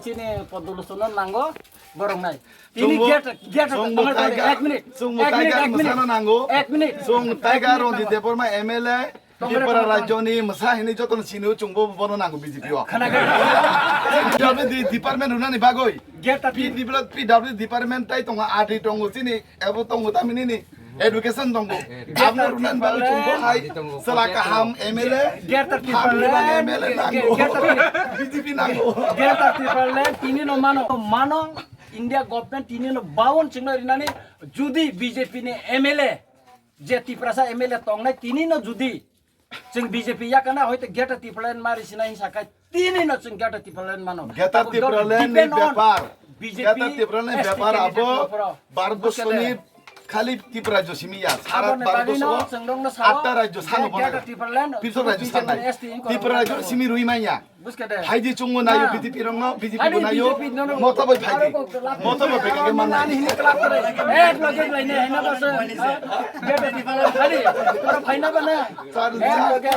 sini podulusunan nanggo borong nai. Ini Sungguh- get sungguh tiger- ek minute. sungguh tiger mesano nanggo. Ek minute. Sung tiger rodi depor ma MLA Dipara rajoni mesahini joton sinu chungbo bono nanggo BJP wa. PWD department runani bagoi. Get tapi PWD department tai tonga adi tongo sini ebo tongo tamini ni education tongo. Amna runan bago chungbo hai selaka ham MLA. get tapi Ham runan MLA nanggo. get tapi BJP nanggo. get tapi tini no mano India government tini no bawon chingna rinani judi BJP ni MLA je tiprasa MLA tongnai tini no judi Sing BJP ya kana hoite geta tiplen mari sinahin sakai tini no sing geta tiplen mano. Geta tiplen ni ব্যাপার BJP geta tiplen ni ব্যাপার abo ভারতবর্ষনি খালি ত্রিপুরা রাজ্য সিমিয়া সারা ভারতবর্ষ আটটা রাজ্য সানো বনা পিছর রাজ্য সানাই ত্রিপুরা রাজ্য সিমি রুইমাইয়া Buskade. হাইদি চুঙ্গো নাইও বিজেপি রং বিজেপি বনাইও মতবই ফাইদি মতবই ফেকে মানা Ini kelap kere. Lagi lainnya hina bas. Geta tiplen hari. Faina bana. Sar- Lagi.